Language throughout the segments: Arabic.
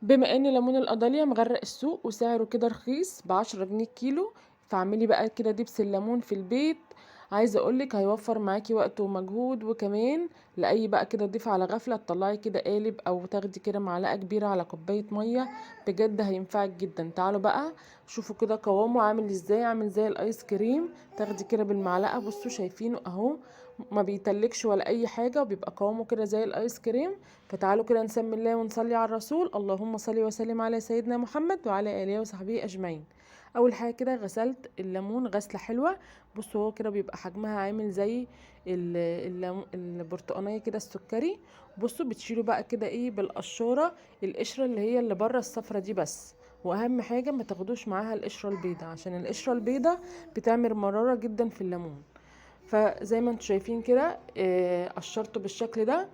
بما ان ليمون القضاليا مغرق السوق وسعره كده رخيص ب10 جنيه الكيلو، فاعملي بقى كده دبس الليمون في البيت. عايزه اقولك هيوفر معاكي وقت ومجهود، وكمان لاي بقى كده ضيف على غفله تطلعي كده قالب او تاخدي كده معلقه كبيره على كوبايه ميه. بجد هينفعك جدا. تعالوا بقى شوفوا كده قوامه عامل ازاي، عامل زي الايس كريم. تاخدي كده بالمعلقه، بصوا شايفينه اهو، ما بيتلكش ولا اي حاجه، وبيبقى قوامه كده زي الايس كريم. فتعالوا كده نسمي الله ونصلي على الرسول. اللهم صل وسلم على سيدنا محمد وعلى اله وصحبه اجمعين. اول حاجه كده غسلت الليمون غسله حلوه. بصوا هو كده بيبقى حجمها عامل زي البرتقانيه كده السكري. بصوا بتشيلوا بقى كده ايه بالقشاره القشره اللي هي اللي بره الصفرة دي بس. واهم حاجه ما تاخدوش معاها القشره البيضه، عشان القشره البيضه بتعمل مراره جدا في الليمون. فزي ما انتم شايفين كده قشرته بالشكل ده.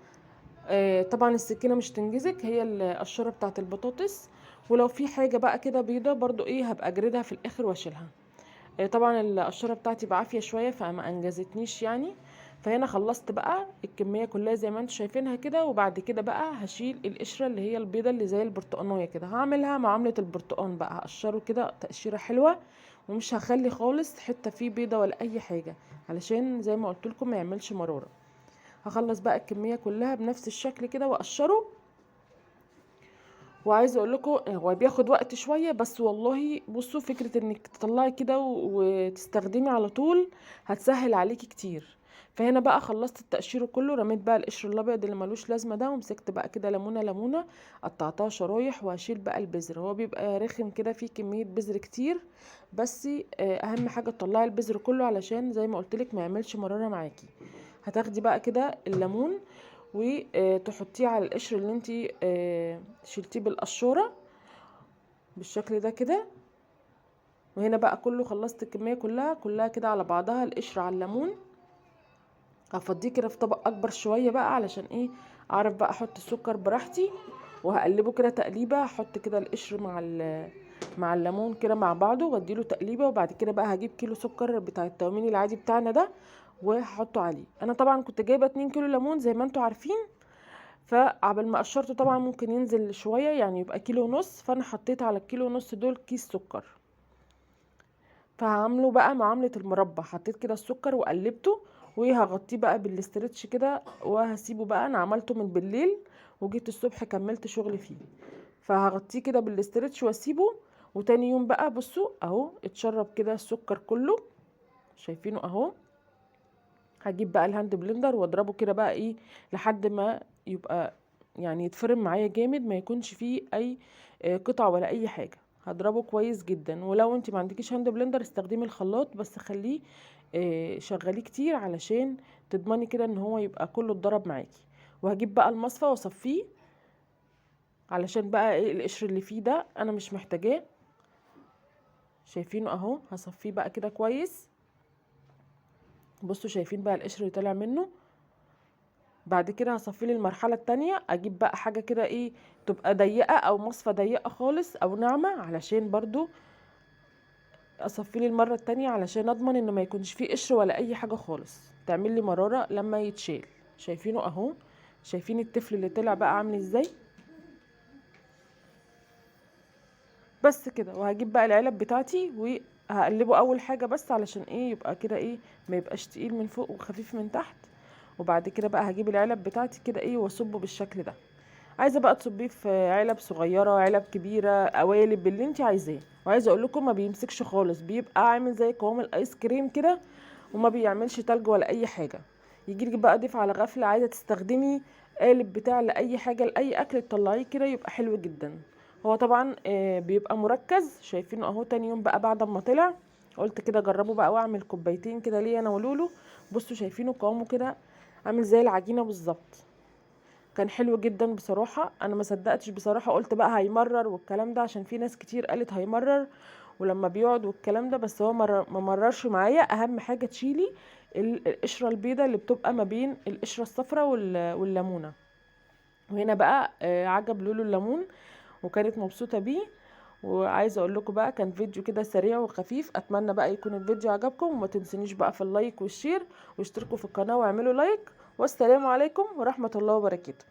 طبعا السكينه مش تنجزك، هي القشره بتاعه البطاطس. ولو في حاجه بقى كده بيضه برضو ايه هبقى اجردها في الاخر واشيلها. طبعا القشره بتاعتي بعافيه شويه فما انجزتنيش يعني. فهنا خلصت بقى الكميه كلها زي ما انتم شايفينها كده، وبعد كده بقى هشيل القشره اللي هي البيضه اللي زي البرتقانيه كده، هعملها معامله البرتقان بقى، هقشره كده تقشيره حلوه. ومش هخلي خالص حته فيه بيضه ولا اي حاجه، علشان زي ما قلت لكم ما يعملش مراره. هخلص بقى الكميه كلها بنفس الشكل كده واقشره. وعايزه اقول لكم هو بياخد وقت شويه، بس والله بصوا فكره انك تطلعي كده وتستخدمي على طول هتسهل عليكي كتير. فهنا بقى خلصت التقشير كله، رميت بقى القشر الابيض اللي ملوش لازمه ده، ومسكت بقى كده ليمونه ليمونه قطعتها شرايح، وهشيل بقى البذر. هو بيبقى رخم كده فيه كميه بذر كتير، بس اهم حاجه تطلعي البذر كله علشان زي ما قلت لك ما يعملش مراره معاكي. هتاخدي بقى كده الليمون وتحطيه على القشر اللي انتي شلتيه بالقشورة بالشكل ده كده. وهنا بقى كله خلصت الكمية كلها كده على بعضها، القشر على الليمون. هفضيه كده في طبق اكبر شوية بقى علشان ايه اعرف بقى احط السكر براحتي. وهقلبه كده تقليبة، هحط كده القشر مع الليمون كده مع بعضه واديله تقليبة. وبعد كده بقى هجيب كيلو سكر بتاع التومين العادي بتاعنا ده وهحطه عليه. انا طبعا كنت جايبة 2 كيلو ليمون زي ما انتوا عارفين، فعبال ما قشرته طبعا ممكن ينزل شويه يعني يبقى كيلو ونص، فانا حطيت على الكيلو ونص دول كيس سكر. فهعمله بقى معامله المربى، حطيت كده السكر وقلبته وهغطيه بقى بالاسترتش كده وهسيبه بقى. انا عملته من بالليل وجيت الصبح كملت شغل فيه، فهغطيه كده بالاسترتش واسيبه. وتاني يوم بقى بصوا اهو اتشرب كده السكر كله، شايفينه اهو. هجيب بقى الهاند بلندر واضربه كده بقى ايه لحد ما يبقى يعني يتفرم معايا جامد، ما يكونش فيه اي قطع ولا اي حاجه. هضربه كويس جدا. ولو انت ما عندكيش هاند بلندر استخدمي الخلاط، بس خليه شغليه كتير علشان تضمني كده ان هو يبقى كله اتضرب معاكي. وهجيب بقى المصفى واصفيه علشان بقى ايه القشر اللي فيه ده انا مش محتاجاه. شايفينه اهو، هصفيه بقى كده كويس. بصوا شايفين بقى القشر اللي طالع منه. بعد كده هصفيه للمرحله التانية، اجيب بقى حاجه كده ايه تبقى ضيقه او مصفى ضيقه خالص او ناعمه، علشان برضو اصفيه للمره التانية علشان اضمن ان ما يكونش فيه قشر ولا اي حاجه خالص تعمل لي مراره لما يتشال. شايفينه اهو، شايفين التفل اللي طلع بقى عامل ازاي. بس كده. وهجيب بقى العلب بتاعتي وهقلبه اول حاجه بس علشان ايه يبقى كده ايه ما يبقاش تقيل من فوق وخفيف من تحت. وبعد كده بقى هجيب العلب بتاعتي كده ايه واصبه بالشكل ده. عايزه بقى تصبيه في علب صغيره علب كبيره قوالب اللي انت عايزاه. وعايزه اقول لكم ما بيمسكش خالص، بيبقى عامل زي قوام الايس كريم كده، وما بيعملش تلج ولا اي حاجه. يجيلك بقى ضيف على غفله عايزه تستخدمي قالب بتاع لاي حاجه لاي اكل تطلعيه كده يبقى حلو جدا. هو طبعا بيبقى مركز، شايفينه اهو. تاني يوم بقى بعد ما طلع قلت كده جربوا بقى واعمل كوبايتين كده ليا انا ولولو. بصوا شايفينه قوامه كده عامل زي العجينه بالظبط. كان حلو جدا بصراحة. انا ما صدقتش بصراحة، قلت بقى هيمرر والكلام ده عشان في ناس كتير قالت هيمرر ولما بيقعد والكلام ده، بس هو ما مررش معايا. اهم حاجة تشيلي القشرة البيضة اللي بتبقى ما بين القشرة الصفراء والليمونة. وهنا بقى عجب لولو الليمون وكانت مبسوطة بيه. وعايزه اقول لكم بقى كان فيديو كده سريع وخفيف، اتمنى بقى يكون الفيديو عجبكم. وما تنسونيش بقى في اللايك والشير واشتركوا في القناة واعملوا لايك. والسلام عليكم ورحمة الله وبركاته.